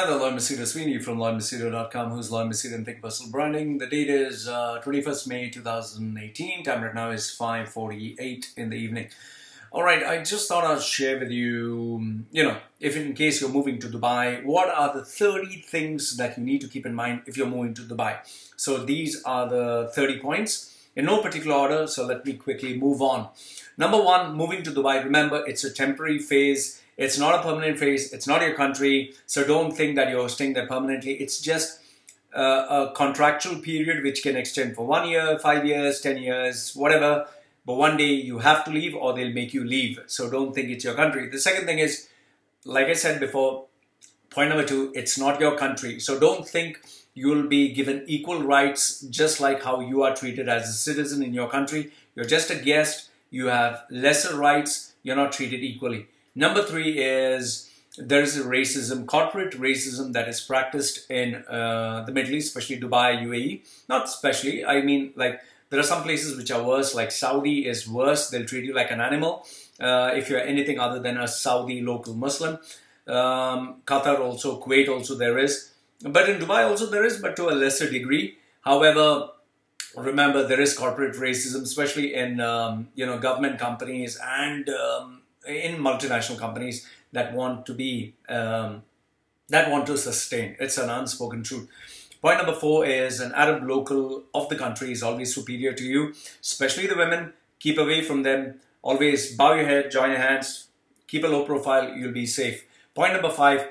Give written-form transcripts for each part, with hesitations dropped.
Hi there, Machedo Sweeney from Machedo.com, who's Machedo and Think Personal Branding. The date is 21st May 2018. Time right now is 5:48 in the evening. Alright, I just thought I'd share with you, if in case you're moving to Dubai, what are the 30 things that you need to keep in mind if you're moving to Dubai. So these are the 30 points in no particular order, so let me quickly move on. Number one, moving to Dubai, remember it's a temporary phase. It's not a permanent phase. It's not your country. So don't think that you're staying there permanently. It's just a contractual period which can extend for 1 year, 5 years, 10 years, whatever. But one day you have to leave or they'll make you leave. So don't think it's your country. The second thing is, like I said before, point number two, it's not your country. So don't think you'll be given equal rights just like how you are treated as a citizen in your country. You're just a guest. You have lesser rights. You're not treated equally. Number three is there is a racism, corporate racism that is practiced in the Middle East, especially Dubai, UAE. Not especially, I mean, like there are some places which are worse, like Saudi is worse. They'll treat you like an animal if you're anything other than a Saudi local Muslim. Qatar also, Kuwait also there is. But in Dubai also there is, but to a lesser degree. However, remember there is corporate racism, especially in government companies and in multinational companies that want to be that want to sustain. It's an unspoken truth. Point number four is an Arab local of the country is always superior to you, especially the women. Keep away from them. Always bow your head, join your hands, keep a low profile, you'll be safe. Point number five,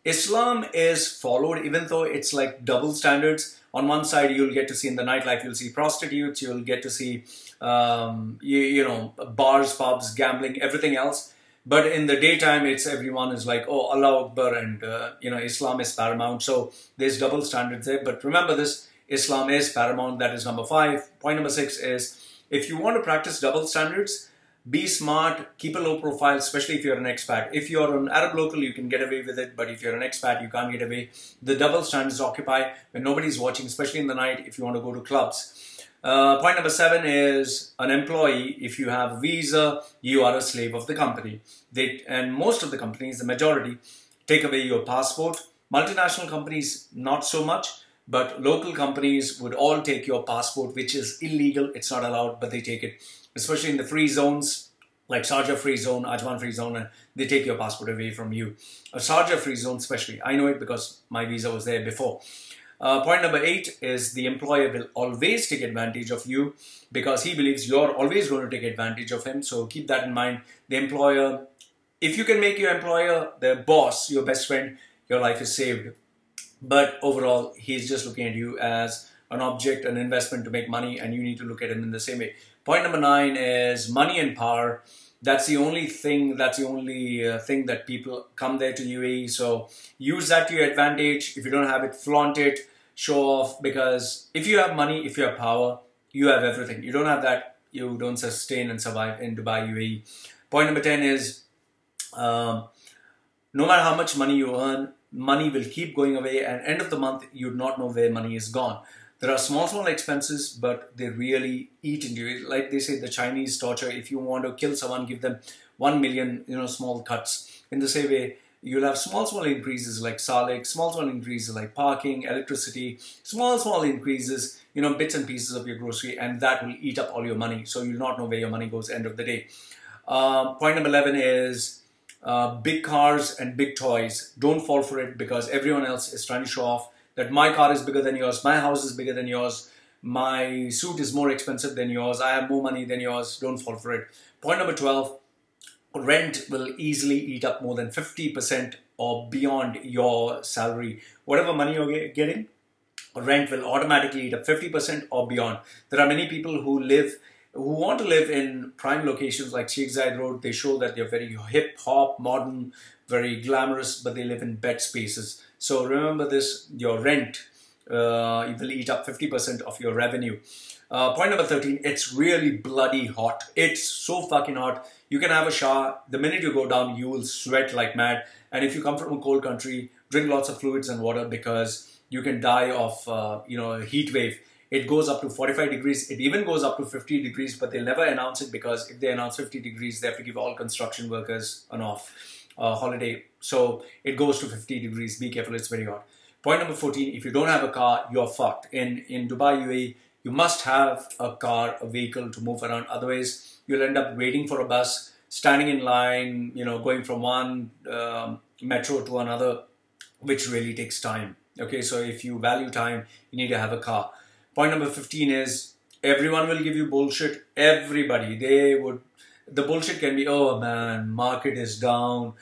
Islam is followed even though it's like double standards. On one side, you'll get to see in the nightlife, you'll see prostitutes, you'll get to see, bars, pubs, gambling, everything else. But in the daytime, it's everyone is like, oh, Allah Akbar, and, Islam is paramount. So there's double standards there. But remember this, Islam is paramount. That is number five. Point number six is, if you want to practice double standards, be smart, keep a low profile, especially if you're an expat. If you're an Arab local, you can get away with it, but if you're an expat, you can't get away. The double standards occupy when nobody's watching, especially in the night if you want to go to clubs. Point number seven is an employee. If you have a visa, you are a slave of the company. And most of the companies, the majority, take away your passport. Multinational companies, not so much, but local companies would all take your passport, which is illegal. It's not allowed, but they take it. Especially in the free zones, like Sharjah free zone, Ajman free zone, and they take your passport away from you. A Sharjah free zone especially, I know it because my visa was there before. Point number eight is the employer will always take advantage of you because he believes you're always going to take advantage of him. So keep that in mind. The employer, if you can make your employer the boss, your best friend, your life is saved. But overall, he's just looking at you as an object, an investment to make money, and you need to look at him in the same way. Point number nine is money and power. That's the only thing, thing that people come there to UAE. So use that to your advantage. If you don't have it, flaunt it, show off, because if you have money, if you have power, you have everything. You don't have that, you don't sustain and survive in Dubai, UAE. Point number 10 is, no matter how much money you earn, money will keep going away, and end of the month, you do not know where money is gone. There are small expenses, but they really eat into it. Like they say, the Chinese torture, if you want to kill someone, give them 1 million, small cuts. In the same way, you'll have small increases like Salik, small increases like parking, electricity, small increases, bits and pieces of your grocery, and that will eat up all your money. So you'll not know where your money goes end of the day. Point number 11 is big cars and big toys. Don't fall for it because everyone else is trying to show off that my car is bigger than yours, my house is bigger than yours, my suit is more expensive than yours, I have more money than yours. Don't fall for it. Point number 12, rent will easily eat up more than 50% or beyond your salary. Whatever money you're getting, rent will automatically eat up 50% or beyond. There are many people who want to live in prime locations like Sheikh Zayed Road. They show that they're very hip-hop, modern, very glamorous, but they live in bed spaces. So remember this, your rent will eat up 50% of your revenue. Point number 13, it's really bloody hot. It's so fucking hot. You can have a shower. The minute you go down, you will sweat like mad. And if you come from a cold country, drink lots of fluids and water because you can die of, a heat wave. It goes up to 45 degrees. It even goes up to 50 degrees, but they'll never announce it, because if they announce 50 degrees, they have to give all construction workers an off holiday. So it goes to 50 degrees. Be careful, it's very hot. Point number 14, if you don't have a car, you're fucked. In Dubai, UAE, you must have a car, a vehicle to move around. Otherwise, you'll end up waiting for a bus, standing in line, going from one metro to another, which really takes time. Okay, so if you value time, you need to have a car. Point number 15 is, everyone will give you bullshit. Everybody. The bullshit can be, oh man, market is down.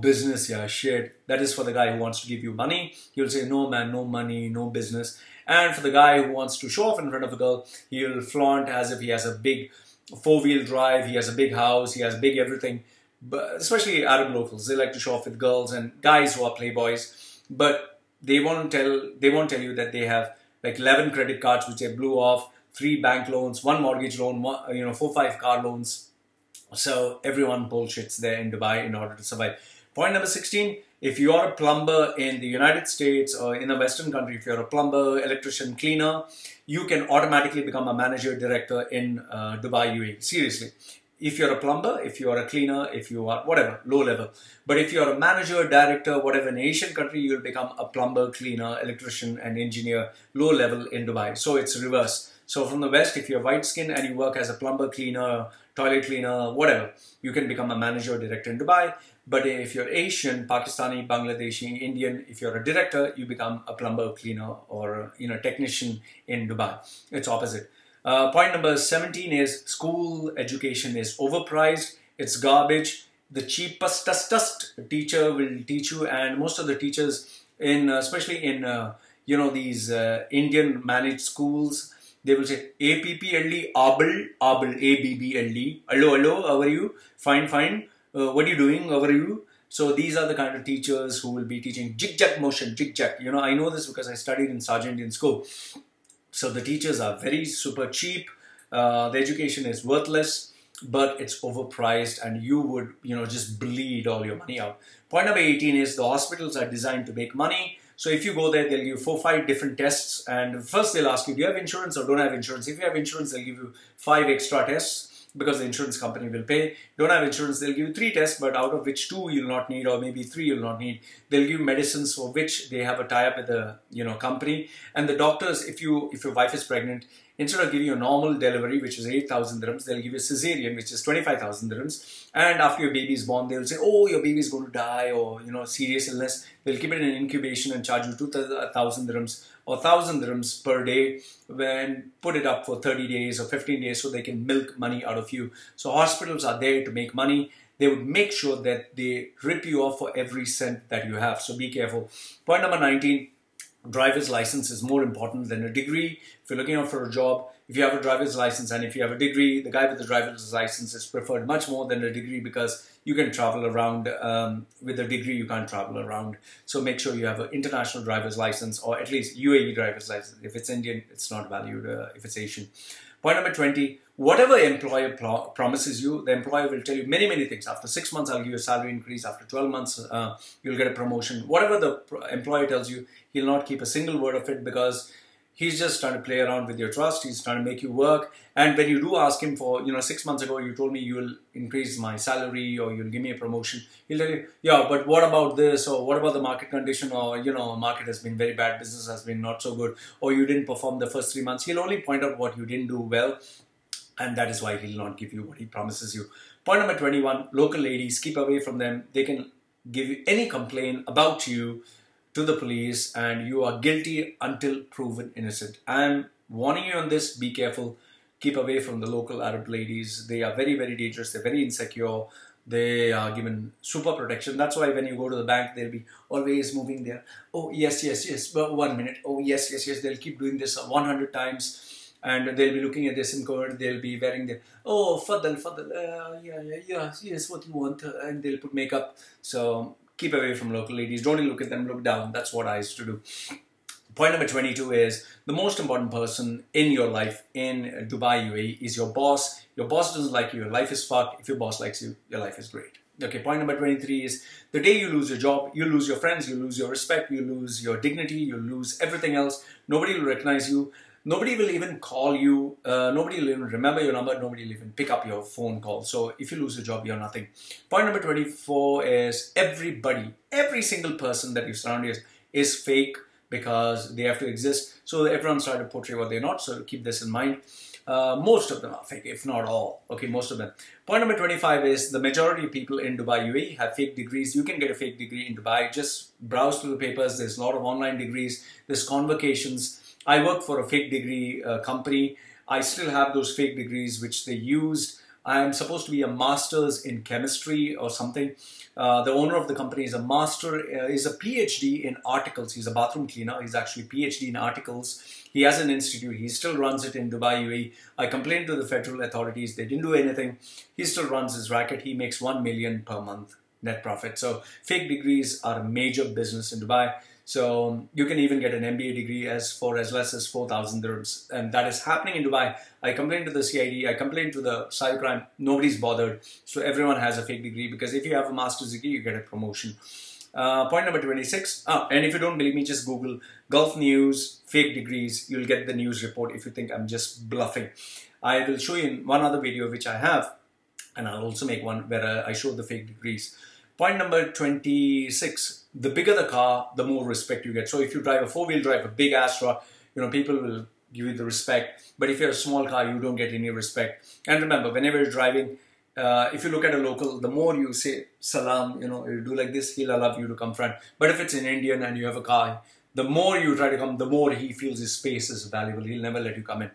Business, yeah, shit. That is for the guy who wants to give you money. He'll say, no man, no money, no business. And for the guy who wants to show off in front of a girl, he'll flaunt as if he has a big 4-wheel drive, he has a big house, he has big everything. But especially Arab locals, they like to show off with girls and guys who are playboys. But they won't tell you that they have like 11 credit cards which they blew off, 3 bank loans, 1 mortgage loan, 4-5 car loans. So everyone bullshits there in Dubai in order to survive. Point number 16, if you are a plumber in the United States or in a Western country, if you're a plumber, electrician, cleaner, you can automatically become a manager, director in Dubai, UAE. Seriously. If you're a plumber, if you are a cleaner, if you are whatever, low level. But if you're a manager, director, whatever, in an Asian country, you'll become a plumber, cleaner, electrician and engineer, low level in Dubai. So it's reverse. So from the West, if you're white skin and you work as a plumber, cleaner, toilet cleaner, whatever, you can become a manager, director in Dubai. But if you're Asian, Pakistani, Bangladeshi, Indian, if you're a director, you become a plumber, cleaner or technician in Dubai. It's opposite. Point number 17 is, school education is overpriced. It's garbage. The cheapest teacher will teach you, and most of the teachers, especially in these Indian managed schools, they will say APPLD, ABL, ABBLD. Hello, how are you? Fine. What are you doing? How are you? So these are the kind of teachers who will be teaching jig-jag motion, jig-jag. I know this because I studied in Sergeant in school. So the teachers are very super cheap. The education is worthless, but it's overpriced, and you would, just bleed all your money out. Point number 18 is, the hospitals are designed to make money. So if you go there, they'll give you 4-5 different tests. And first they'll ask you, do you have insurance or don't have insurance? If you have insurance, they'll give you 5 extra tests, because the insurance company will pay. Don't have insurance, they'll give you 3 tests, but out of which 2 you'll not need, or maybe 3 you'll not need. They'll give you medicines for which they have a tie-up with the company. And the doctors, if your wife is pregnant, instead of giving you a normal delivery, which is 8,000 dirhams, they'll give you a cesarean, which is 25,000 dirhams. And after your baby is born, they'll say, oh, your baby is going to die, or serious illness. They'll keep it in an incubation and charge you 2,000 dirhams or 1,000 dirhams per day, when put it up for 30 days or 15 days so they can milk money out of you. So hospitals are there to make money. They would make sure that they rip you off for every cent that you have. So be careful. Point number 19, driver's license is more important than a degree. If you're looking out for a job, if you have a driver's license and if you have a degree, the guy with the driver's license is preferred much more than a degree, because you can travel around. With a degree, you can't travel around. So make sure you have an international driver's license, or at least UAE driver's license. If it's Indian, it's not valued if it's Asian. Point number 20, whatever employer promises you, the employer will tell you many things. After 6 months, I'll give you a salary increase. After 12 months, you'll get a promotion. Whatever the employer tells you, he'll not keep a single word of it, because he's just trying to play around with your trust. He's trying to make you work. And when you do ask him for, 6 months ago, you told me you will increase my salary or you'll give me a promotion. He'll tell you, yeah, but what about this? Or what about the market condition? Or, market has been very bad. Business has been not so good. Or you didn't perform the first 3 months. He'll only point out what you didn't do well. And that is why he'll not give you what he promises you. Point number 21, local ladies, keep away from them. They can give you any complaint about you to the police, and you are guilty until proven innocent. I'm warning you on this. Be careful. Keep away from the local Arab ladies. They are very very They're very insecure. They are given super protection. That's why when you go to the bank, they'll be always moving there. Oh yes, but 1 minute. Oh yes. They'll keep doing this 100 times. And they'll be looking at their SIM card. They'll be wearing their, oh, Fadal, yes, what you want. And they'll put makeup. So keep away from local ladies. Don't look at them, look down. That's what I used to do. Point number 22 is, the most important person in your life in Dubai, UAE, is your boss. Your boss doesn't like you, your life is fucked. If your boss likes you, your life is great. Okay, point number 23 is, the day you lose your job, you lose your friends, you lose your respect, you lose your dignity, you lose everything else. Nobody will recognize you. Nobody will even call you. Nobody will even remember your number. Nobody will even pick up your phone call. So if you lose your job, you're nothing. Point number 24 is everybody, every single person that you surround you is fake because they have to exist. So everyone's trying to portray what they're not. So keep this in mind. Most of them are fake, if not all. Okay, most of them. Point number 25 is the majority of people in Dubai, UAE have fake degrees. You can get a fake degree in Dubai. Just browse through the papers. There's a lot of online degrees. There's convocations. I work for a fake degree company. I still have those fake degrees which they used. I am supposed to be a master's in chemistry or something. The owner of the company is a PhD in articles. He's a bathroom cleaner. He's actually PhD in articles. He has an institute. He still runs it in Dubai, UAE. I complained to the federal authorities. They didn't do anything. He still runs his racket. He makes 1 million per month net profit. So fake degrees are a major business in Dubai. So you can even get an MBA degree for as less as 4,000 dirhams. And that is happening in Dubai. I complained to the CID. I complained to the cybercrime. Nobody's bothered. So everyone has a fake degree because if you have a master's degree, you get a promotion. Point number 26. And if you don't believe me, just Google Gulf News, fake degrees. You'll get the news report if you think I'm just bluffing. I will show you in one other video which I have. And I'll also make one where I show the fake degrees. Point number 26. The bigger the car, the more respect you get. So if you drive a four-wheel drive, a big ass truck, people will give you the respect. But if you're a small car, you don't get any respect. And remember, whenever you're driving, if you look at a local, the more you say salam, you do like this, he'll allow you to come front. But if it's an Indian and you have a car, the more you try to come, the more he feels his space is valuable. He'll never let you come in.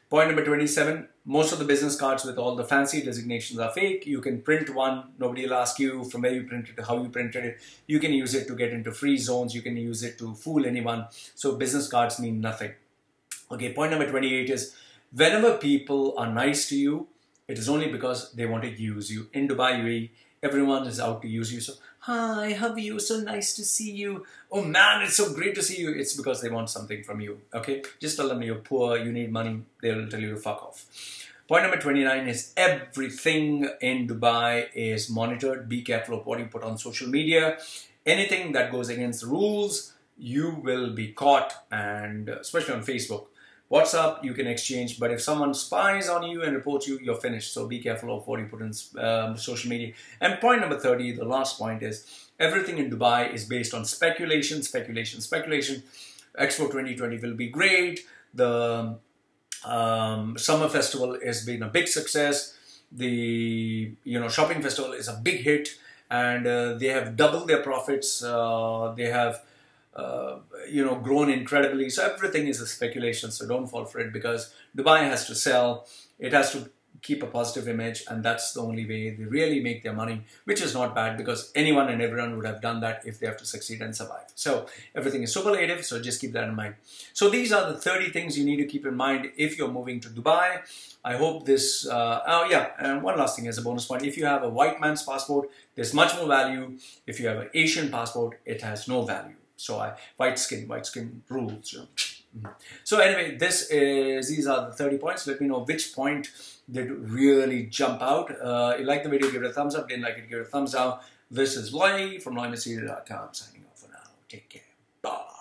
Point number 27, most of the business cards with all the fancy designations are fake. You can print one. Nobody will ask you from where you printed it, how you printed it. You can use it to get into free zones. You can use it to fool anyone. So business cards mean nothing. Okay, point number 28 is whenever people are nice to you, it is only because they want to use you. In Dubai, UAE, everyone is out to use you. So, hi, how are you? So nice to see you. Oh man, it's so great to see you. It's because they want something from you. Okay, just tell them you're poor, you need money. They'll tell you to fuck off. Point number 29 is everything in Dubai is monitored. Be careful of what you put on social media. Anything that goes against the rules, you will be caught, and especially on Facebook. WhatsApp, you can exchange, but if someone spies on you and reports you, you're finished. So be careful of what you put in social media. And point number 30, the last point is, everything in Dubai is based on speculation, speculation, speculation. Expo 2020 will be great. The summer festival has been a big success. The shopping festival is a big hit, and they have doubled their profits. They have grown incredibly. So everything is a speculation. So don't fall for it, because Dubai has to sell. It has to keep a positive image, and that's the only way they really make their money, which is not bad, because anyone and everyone would have done that if they have to succeed and survive. So everything is superlative. So just keep that in mind. So these are the 30 things you need to keep in mind if you're moving to Dubai. I hope this, and one last thing as a bonus point, if you have a white man's passport, there's much more value. If you have an Asian passport, it has no value. So white skin rules. So anyway, these are the 30 points. Let me know which point did really jump out. If you like the video, give it a thumbs up. Didn't like it, give it a thumbs down. This is Loy from LoyMachedo.com signing off for now. Take care. Bye.